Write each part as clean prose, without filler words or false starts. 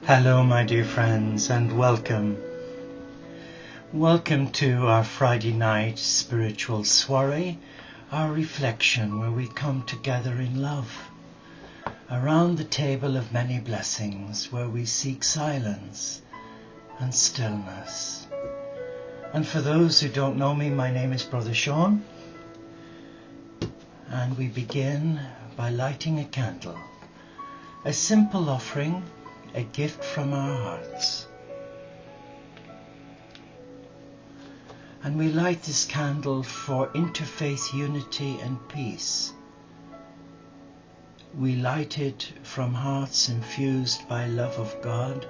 Hello, my dear friends, and welcome. Welcome to our Friday night spiritual soiree, our reflection where we come together in love, around the table of many blessings where we seek silence and stillness. And for those who don't know me, my name is Brother Sean, and we begin by lighting a candle, a simple offering, a gift from our hearts. And we light this candle for interfaith unity and peace. We light it from hearts infused by love of God,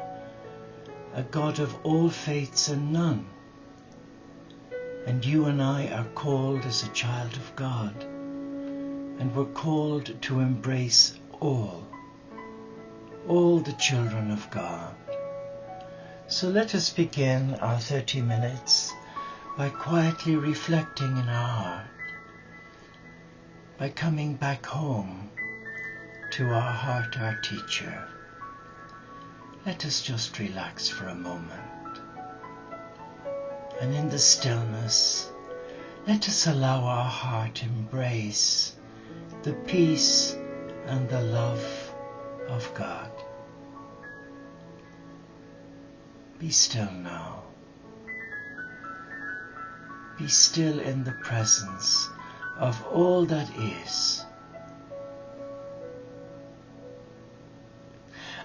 a God of all faiths and none. And you and I are called as a child of God, and we're called to embrace all the children of God. So let us begin our 30 minutes by quietly reflecting in our heart, by coming back home to our heart, our teacher. Let us just relax for a moment. And in the stillness, let us allow our heart embrace the peace and the love of God. Be still now. Be still in the presence of all that is.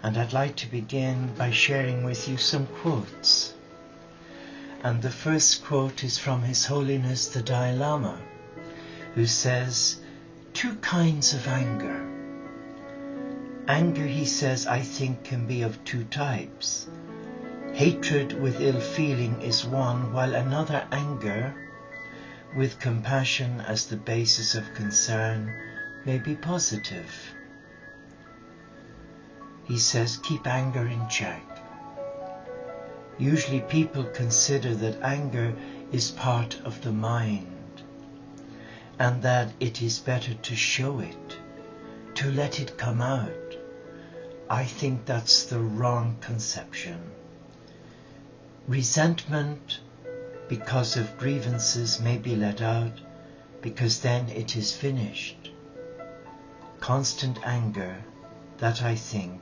And I'd like to begin by sharing with you some quotes. And the first quote is from His Holiness the Dalai Lama, who says, "Two kinds of anger. Anger," he says, "I think can be of two types. Hatred with ill feeling is one, while another, anger with compassion as the basis of concern, may be positive." He says, keep anger in check. Usually people consider that anger is part of the mind, and that it is better to show it, to let it come out. I think that's the wrong conception. Resentment because of grievances may be let out, because then it is finished. Constant anger, that I think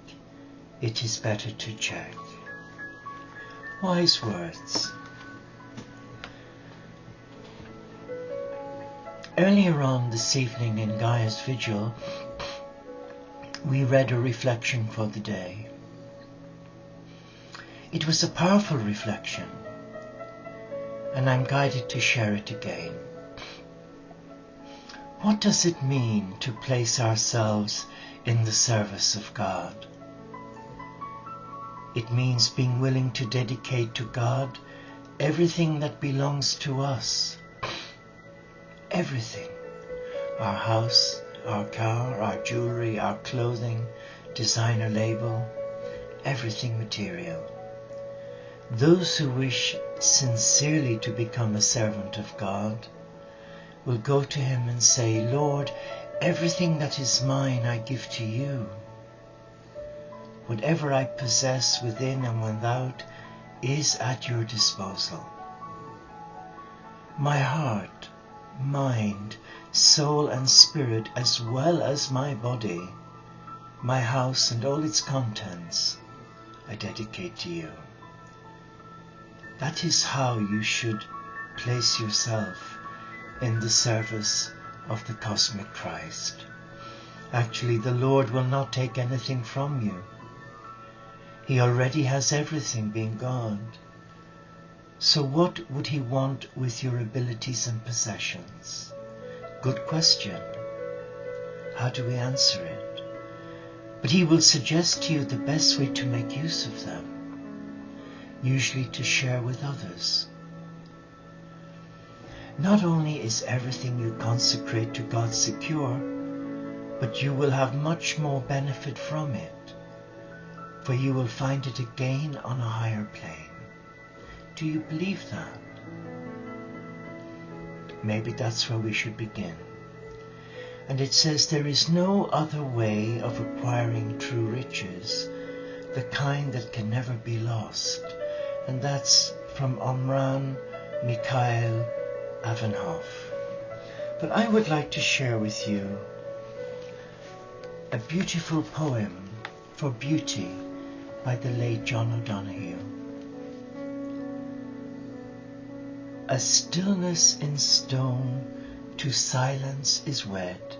it is better to check. Wise words. Earlier on this evening in Gaia's Vigil, we read a reflection for the day. It was a powerful reflection, and I'm guided to share it again. What does it mean to place ourselves in the service of God? It means being willing to dedicate to God everything that belongs to us. Everything. Our house, our car, our jewelry, our clothing, designer label, everything material. Those who wish sincerely to become a servant of God will go to Him and say, "Lord, everything that is mine I give to you. Whatever I possess within and without is at your disposal. My heart, mind, soul and spirit, as well as my body, my house and all its contents, I dedicate to you." That is how you should place yourself in the service of the cosmic Christ. Actually, the Lord will not take anything from you. He already has everything, being God. So what would He want with your abilities and possessions? Good question. How do we answer it? But He will suggest to you the best way to make use of them, usually to share with others. Not only is everything you consecrate to God secure, but you will have much more benefit from it, for you will find it again on a higher plane. Do you believe that? Maybe that's where we should begin. And it says there is no other way of acquiring true riches the kind that can never be lost. And that's from Omran Mikhail Avanhoff. But I would like to share with you a beautiful poem for beauty by the late John O'Donoghue. A stillness in stone to silence is wed.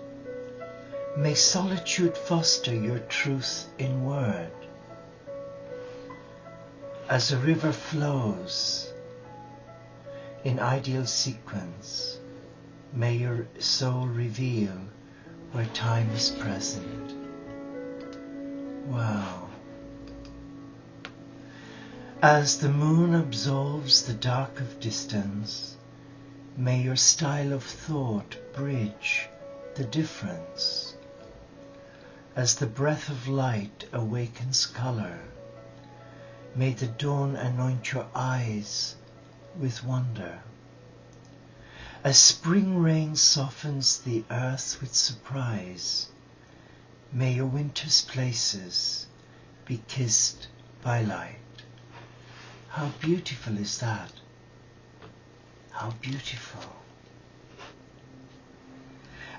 May solitude foster your truth in word. As a river flows in ideal sequence, may your soul reveal where time is present. Wow. As the moon absolves the dark of distance, may your style of thought bridge the difference. As the breath of light awakens color, may the dawn anoint your eyes with wonder. As spring rain softens the earth with surprise, may your winter's places be kissed by light. How beautiful is that? How beautiful.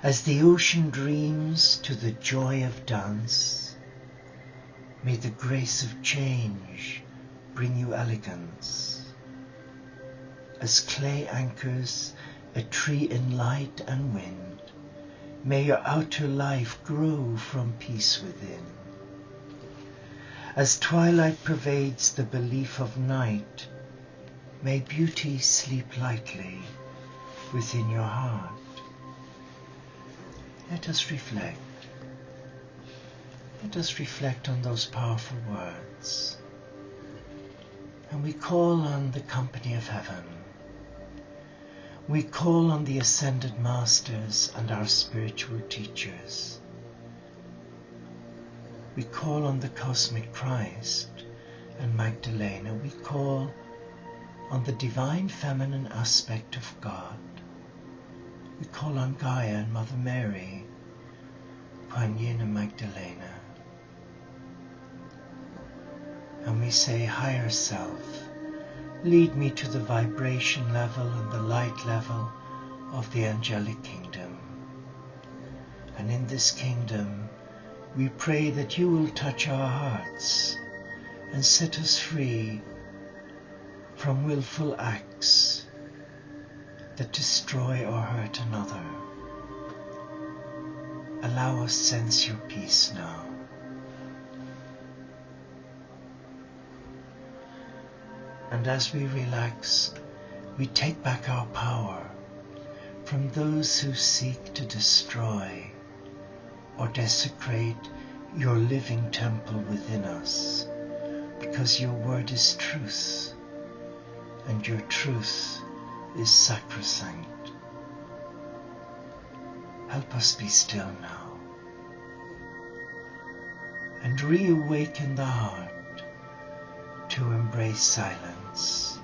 As the ocean dreams to the joy of dance, may the grace of change bring you elegance. As clay anchors a tree in light and wind, may your outer life grow from peace within. As twilight pervades the belief of night, may beauty sleep lightly within your heart. Let us reflect. Let us reflect on those powerful words. And we call on the company of heaven. We call on the ascended masters and our spiritual teachers. We call on the cosmic Christ and Magdalena. We call on the divine feminine aspect of God. We call on Gaia and Mother Mary, Kuan Yin and Magdalena. And we say, higher self, lead me to the vibration level and the light level of the angelic kingdom. And in this kingdom, we pray that you will touch our hearts and set us free from willful acts that destroy or hurt another. Allow us sense your peace now. And as we relax, we take back our power from those who seek to destroy or desecrate your living temple within us, because your word is truth, and your truth is sacrosanct. Help us be still now, and reawaken the heart to embrace silence,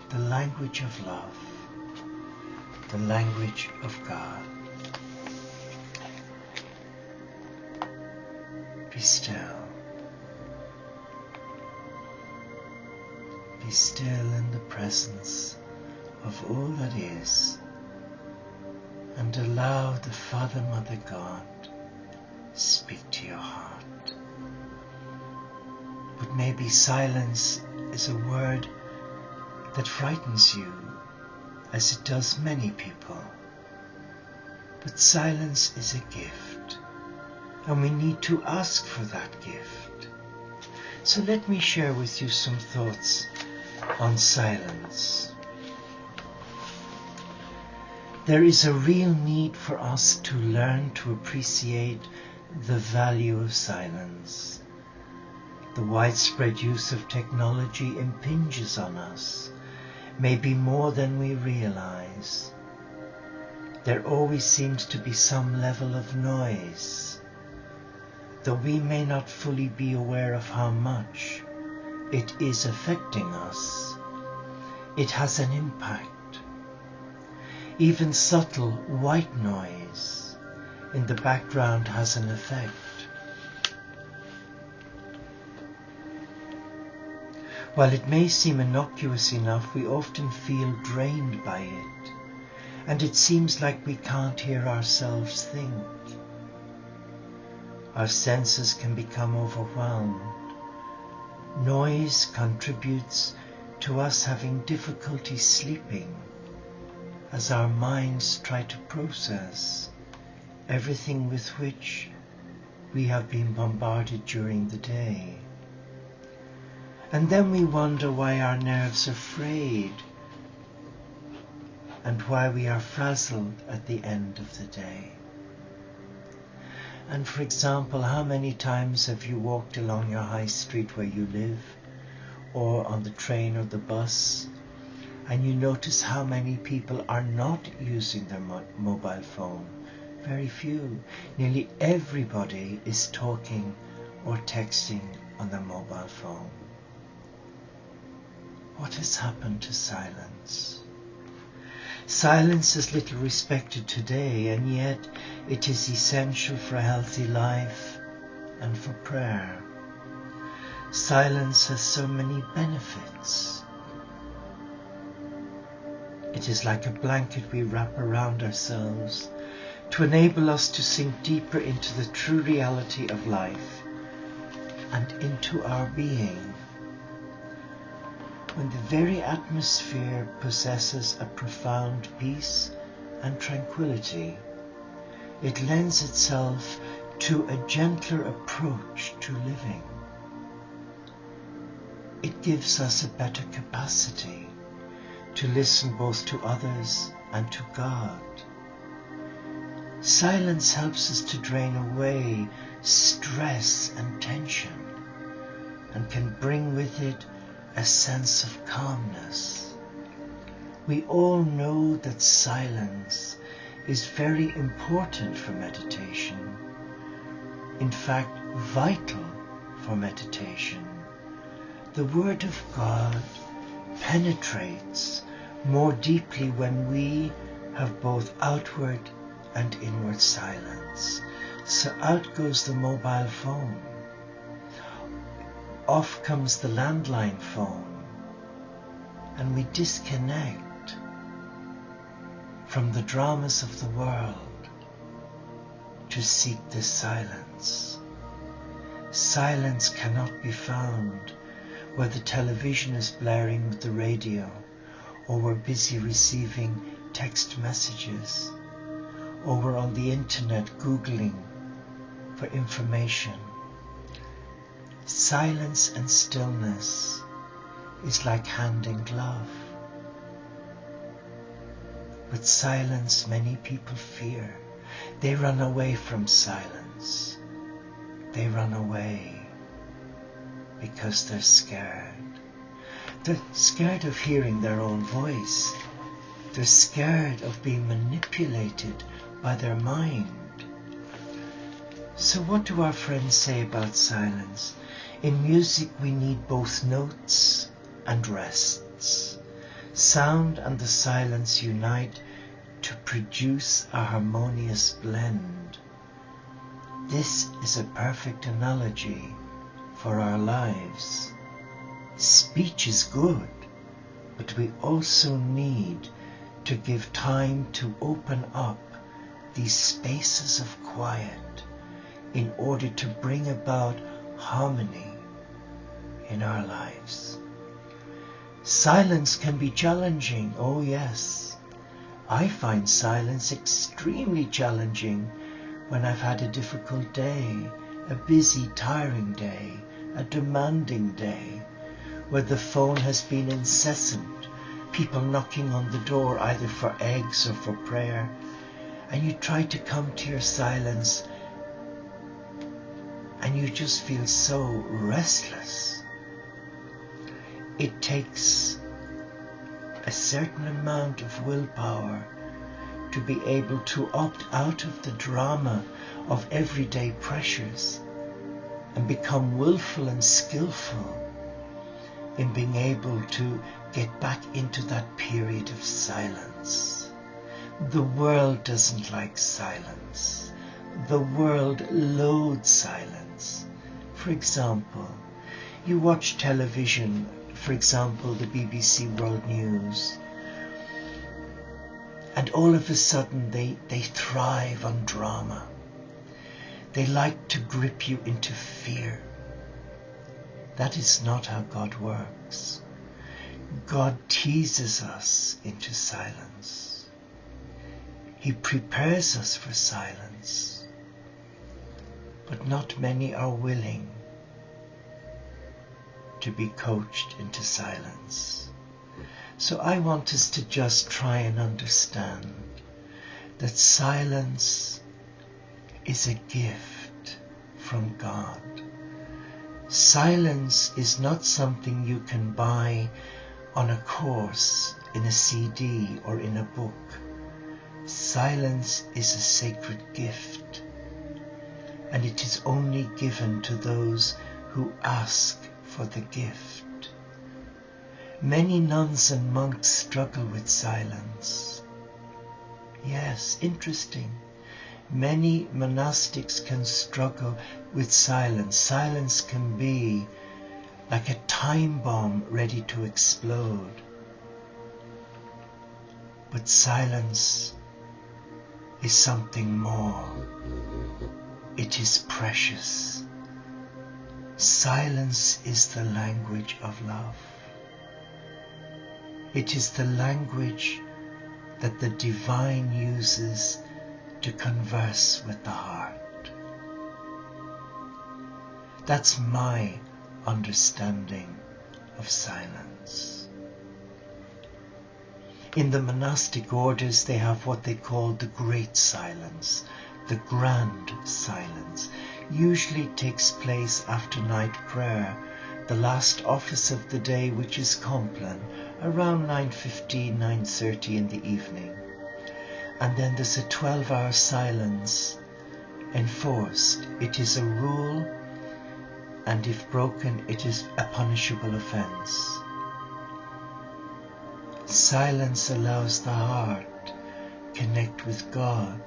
the language of love, the language of God. Be still. Be still in the presence of all that is, and allow the Father, Mother God speak to your heart. But maybe silence is a word that frightens you, as it does many people. But silence is a gift, and we need to ask for that gift. So let me share with you some thoughts on silence. There is a real need for us to learn to appreciate the value of silence. The widespread use of technology impinges on us, maybe more than we realize. There always seems to be some level of noise, though we may not fully be aware of how much it is affecting us. It has an impact. Even subtle white noise in the background has an effect. While it may seem innocuous enough, we often feel drained by it, and it seems like we can't hear ourselves think. Our senses can become overwhelmed. Noise contributes to us having difficulty sleeping, as our minds try to process everything with which we have been bombarded during the day. And then we wonder why our nerves are frayed and why we are frazzled at the end of the day. And for example, how many times have you walked along your high street where you live, or on the train or the bus, and you notice how many people are not using their mobile phone? Very few. Nearly everybody is talking or texting on their mobile phone. What has happened to silence? Silence is little respected today, and yet it is essential for a healthy life and for prayer. Silence has so many benefits. It is like a blanket we wrap around ourselves to enable us to sink deeper into the true reality of life and into our being. When the very atmosphere possesses a profound peace and tranquility, it lends itself to a gentler approach to living. It gives us a better capacity to listen both to others and to God. Silence helps us to drain away stress and tension, and can bring with it a sense of calmness. We all know that silence is very important for meditation. In fact, vital for meditation. The Word of God penetrates more deeply when we have both outward and inward silence. So out goes the mobile phone. Off comes the landline phone, and we disconnect from the dramas of the world to seek this silence. Silence cannot be found where the television is blaring with the radio, or we're busy receiving text messages, or we're on the internet Googling for information. Silence and stillness is like hand in glove. With silence, many people fear. They run away from silence. They run away because they're scared. They're scared of hearing their own voice. They're scared of being manipulated by their mind. So what do our friends say about silence? In music we need both notes and rests. Sound and the silence unite to produce a harmonious blend. This is a perfect analogy for our lives. Speech is good, but we also need to give time to open up these spaces of quiet in order to bring about harmony in our lives. Silence can be challenging, oh yes. I find silence extremely challenging when I've had a difficult day, a busy, tiring day, a demanding day, where the phone has been incessant, people knocking on the door either for eggs or for prayer, and you try to come to your silence and you just feel so restless. It takes a certain amount of willpower to be able to opt out of the drama of everyday pressures and become willful and skillful in being able to get back into that period of silence. The world doesn't like silence. The world loathes silence. For example, you watch television for example, the BBC World News. And all of a sudden they thrive on drama. They like to grip you into fear. That is not how God works. God teases us into silence. He prepares us for silence. But not many are willing to be coached into silence. So I want us to just try and understand that silence is a gift from God. Silence is not something you can buy on a course, in a CD or in a book. Silence is a sacred gift, and it is only given to those who ask for the gift. Many nuns and monks struggle with silence. Yes, interesting. Many monastics can struggle with silence. Silence can be like a time bomb ready to explode. But silence is something more. It is precious. Silence is the language of love. It is the language that the divine uses to converse with the heart. That's my understanding of silence. In the monastic orders, they have what they call the great silence, the grand silence. Usually takes place after night prayer, the last office of the day, which is Compline, around 9:15, 9:30 in the evening. And then there's a 12-hour silence enforced. It is a rule, and if broken, it is a punishable offense. Silence allows the heart connect with God.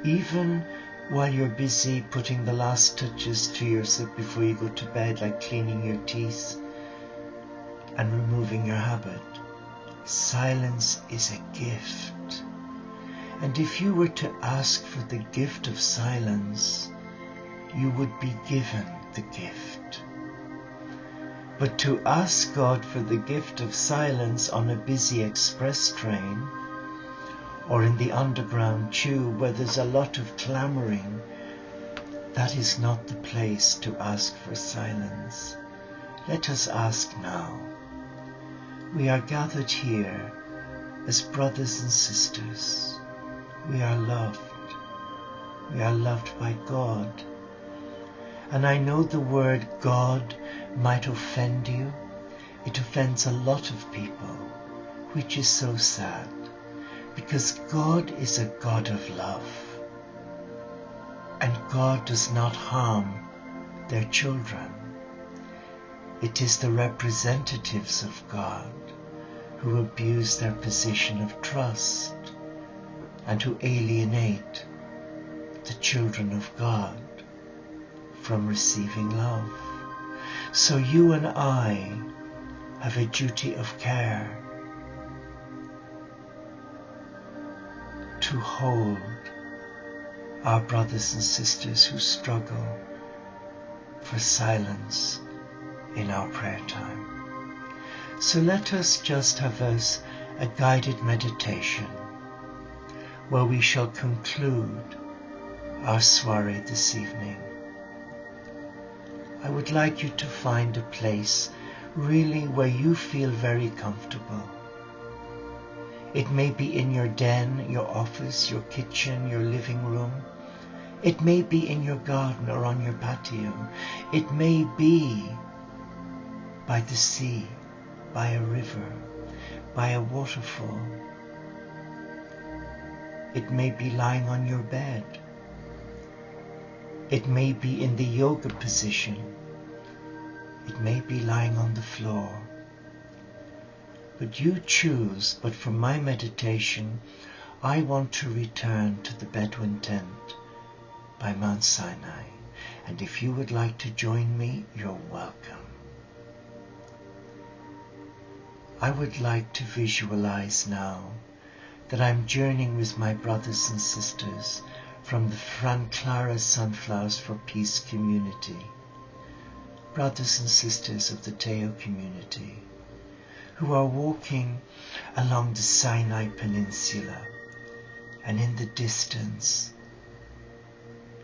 Even while you're busy putting the last touches to yourself before you go to bed, like cleaning your teeth and removing your habit, silence is a gift. And if you were to ask for the gift of silence, you would be given the gift. But to ask God for the gift of silence on a busy express train or in the underground tube where there's a lot of clamoring, that is not the place to ask for silence. Let us ask now. We are gathered here as brothers and sisters. We are loved. We are loved by God. And I know the word God might offend you. It offends a lot of people, which is so sad, because God is a God of love, and God does not harm their children. It is the representatives of God who abuse their position of trust and who alienate the children of God from receiving love. So you and I have a duty of care to hold our brothers and sisters who struggle for silence in our prayer time. So let us just have a guided meditation where we shall conclude our soiree this evening. I would like you to find a place really where you feel very comfortable. It may be in your den, your office, your kitchen, your living room. It may be in your garden or on your patio. It may be by the sea, by a river, by a waterfall. It may be lying on your bed. It may be in the yoga position. It may be lying on the floor. But you choose. But for my meditation, I want to return to the Bedouin tent by Mount Sinai. And if you would like to join me, you're welcome. I would like to visualize now that I'm journeying with my brothers and sisters from the Fran Clara Sunflowers for Peace community, brothers and sisters of the Teo community, who are walking along the Sinai Peninsula, and in the distance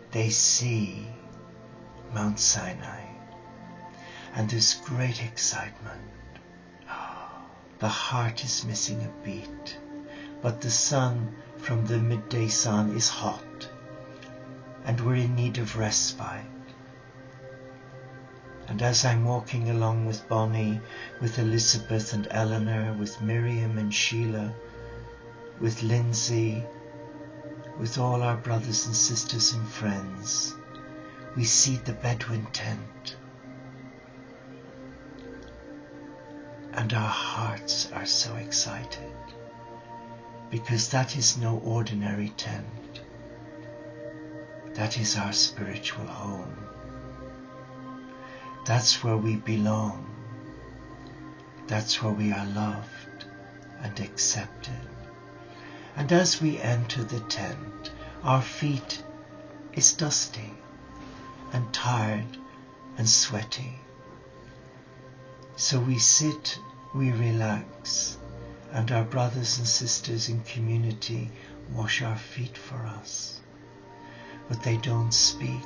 they see Mount Sinai, and there's great excitement. The heart is missing a beat, but the sun from the midday sun is hot, and we're in need of respite. And as I'm walking along with Bonnie, with Elizabeth and Eleanor, with Miriam and Sheila, with Lindsay, with all our brothers and sisters and friends, we see the Bedouin tent. And our hearts are so excited, because that is no ordinary tent. That is our spiritual home. That's where we belong. That's where we are loved and accepted. And as we enter the tent, our feet is dusty and tired and sweaty. So we sit, we relax, and our brothers and sisters in community wash our feet for us. But they don't speak.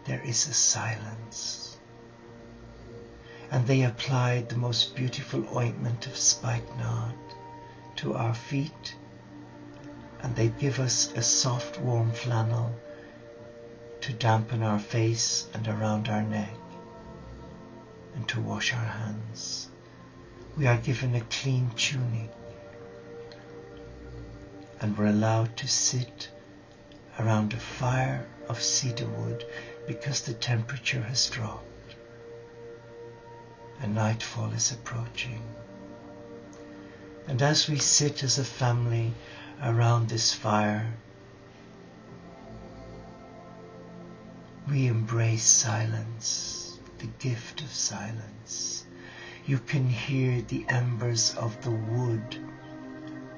There is a silence. And they applied the most beautiful ointment of spikenard to our feet, and they give us a soft warm flannel to dampen our face and around our neck, and to wash our hands. We are given a clean tunic, and we're allowed to sit around a fire of cedar wood because the temperature has dropped and nightfall is approaching. And as we sit as a family around this fire, we embrace silence, the gift of silence. You can hear the embers of the wood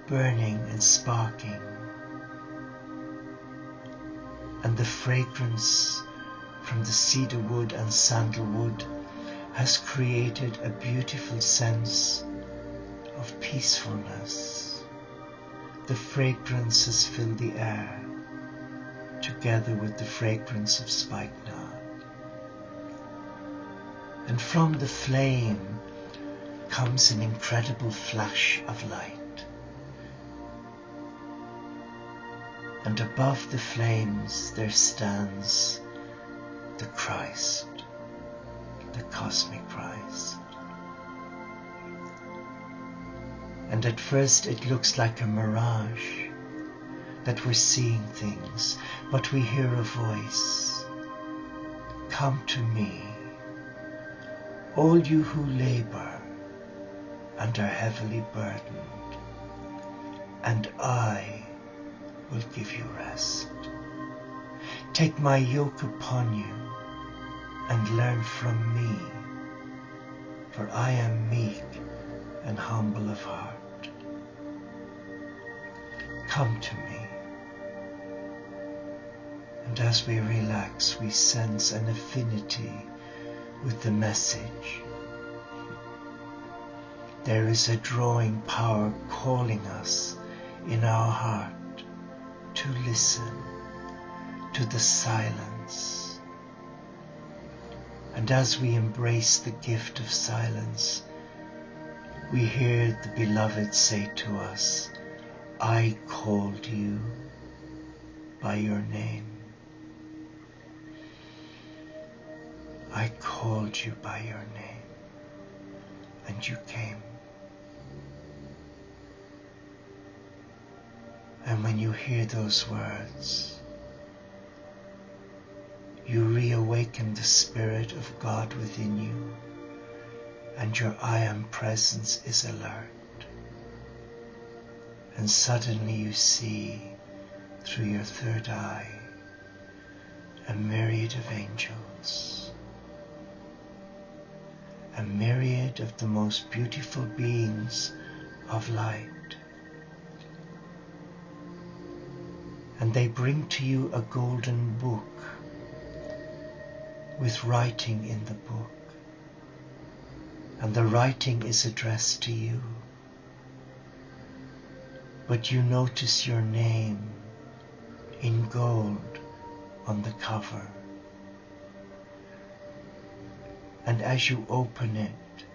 burning and sparking, and the fragrance from the cedar wood and sandalwood has created a beautiful sense of peacefulness. The fragrance has filled the air, together with the fragrance of spikenard. And from the flame comes an incredible flash of light. And above the flames there stands the Christ, the cosmic Christ. And at first it looks like a mirage, that we're seeing things, but we hear a voice. Come to me, all you who labor and are heavily burdened, and I will give you rest. Take my yoke upon you and learn from me, for I am meek and humble of heart. Come to me. And as we relax, we sense an affinity with the message. There is a drawing power calling us in our heart to listen to the silence. And as we embrace the gift of silence, we hear the Beloved say to us, I called you by your name. I called you by your name, and you came. And when you hear those words, you reawaken the Spirit of God within you, and your I am presence is alert. And suddenly you see through your third eye a myriad of angels. a myriad of the most beautiful beings of light. And they bring to you a golden book with writing in the book. And the writing is addressed to you. But you notice your name in gold on the cover. And as you open it,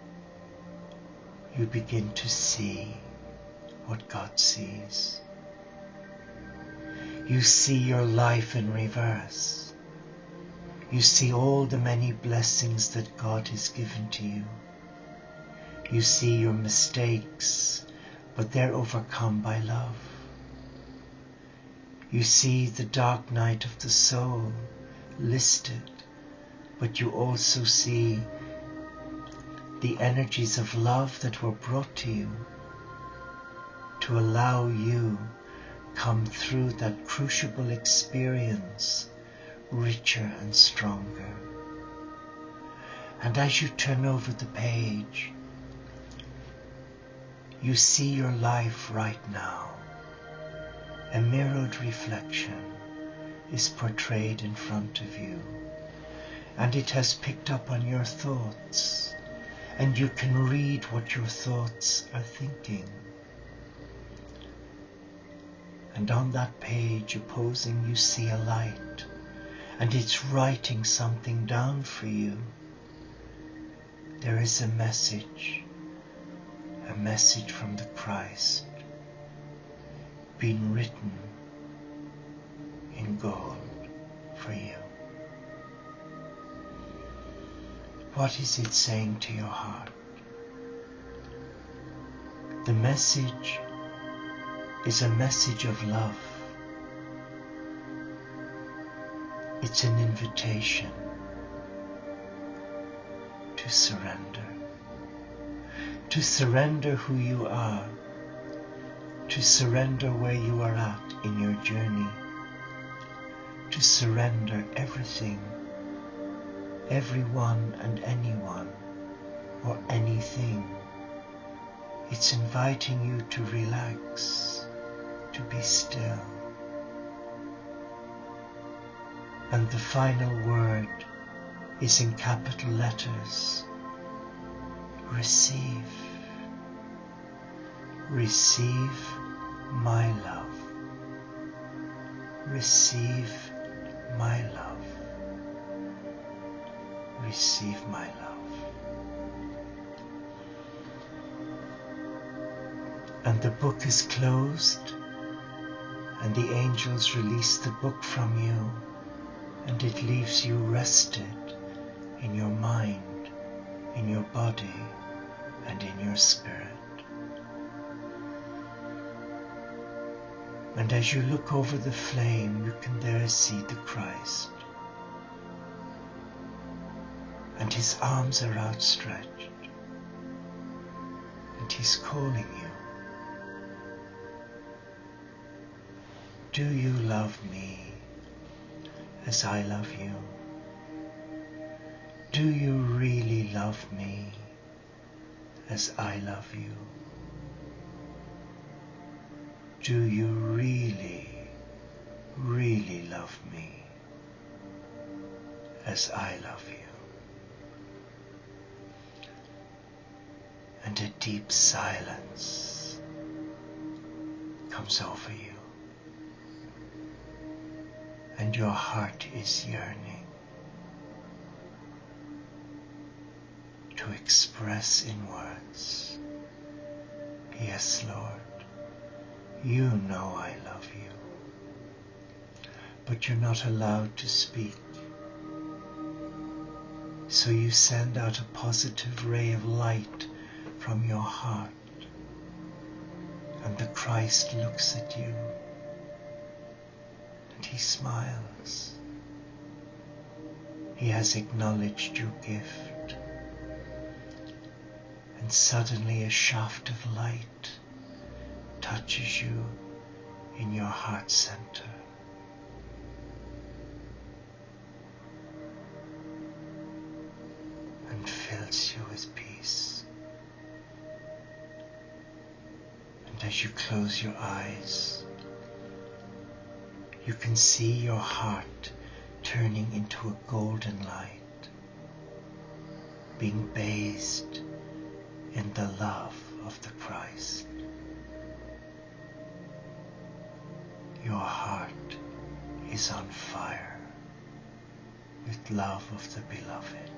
you begin to see what God sees. You see your life in reverse. You see all the many blessings that God has given to you. You see your mistakes, but they're overcome by love. You see the dark night of the soul listed, but you also see the energies of love that were brought to you to allow you come through that crucible experience richer and stronger. And as you turn over the page, you see your life right now. A mirrored reflection is portrayed in front of you, and it has picked up on your thoughts, and you can read what your thoughts are thinking. And on that page opposing, you see a light, and it's writing something down for you. There is a message from the Christ, being written in gold for you. What is it saying to your heart? The message is a message of love. It's an invitation to surrender. To surrender who you are. To surrender where you are at in your journey. To surrender everything, everyone and anyone, or anything. It's inviting you to relax, to be still. And the final word is in capital letters. Receive. Receive my love. Receive my love. Receive my love. And the book is closed, and the angels release the book from you, and it leaves you rested in your mind, in your body, and in your spirit. And as you look over the flame, you can there see the Christ. And his arms are outstretched. And he's calling you. Do you love me as I love you? Do you really love me as I love you? Do you really, really love me as I love you? And a deep silence comes over you, and your heart is yearning to express in words, yes, Lord, you know I love you, but you're not allowed to speak. So you send out a positive ray of light from your heart, and the Christ looks at you, and he smiles. He has acknowledged your gift, and suddenly a shaft of light touches you in your heart center. And fills you with peace. And as you close your eyes, you can see your heart turning into a golden light, being bathed in the love of the Christ. Your heart is on fire with love of the beloved,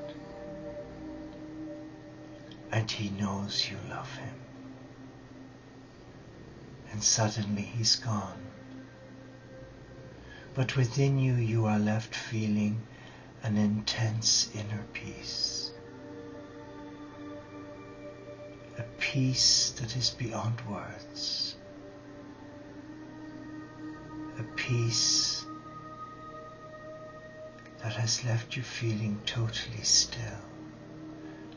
and he knows you love him. And suddenly he's gone. But within you, you are left feeling an intense inner peace. A peace that is beyond words. A peace that has left you feeling totally still,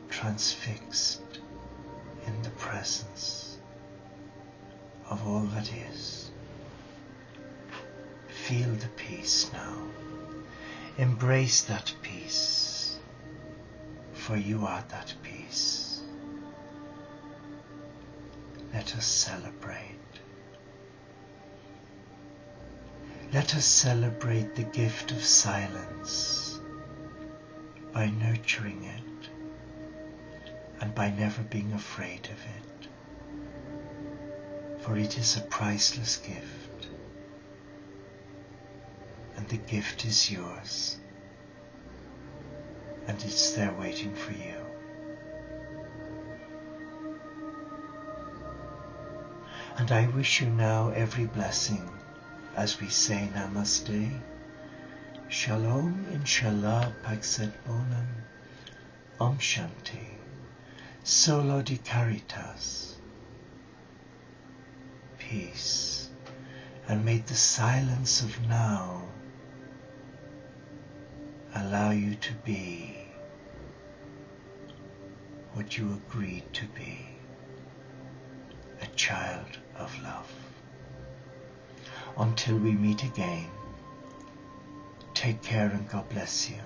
transfixed in the presence of all that is. Feel the peace now. Embrace that peace, for you are that peace. Let us celebrate. Let us celebrate the gift of silence by nurturing it and by never being afraid of it, for it is a priceless gift, and the gift is yours, and it's there waiting for you. And I wish you now every blessing as we say Namaste. Shalom, Inshallah, Pax et Bonum, Om Shanti, Solo di Caritas. Peace, and may the silence of now allow you to be what you agreed to be, a child of love. Until we meet again, take care and God bless you.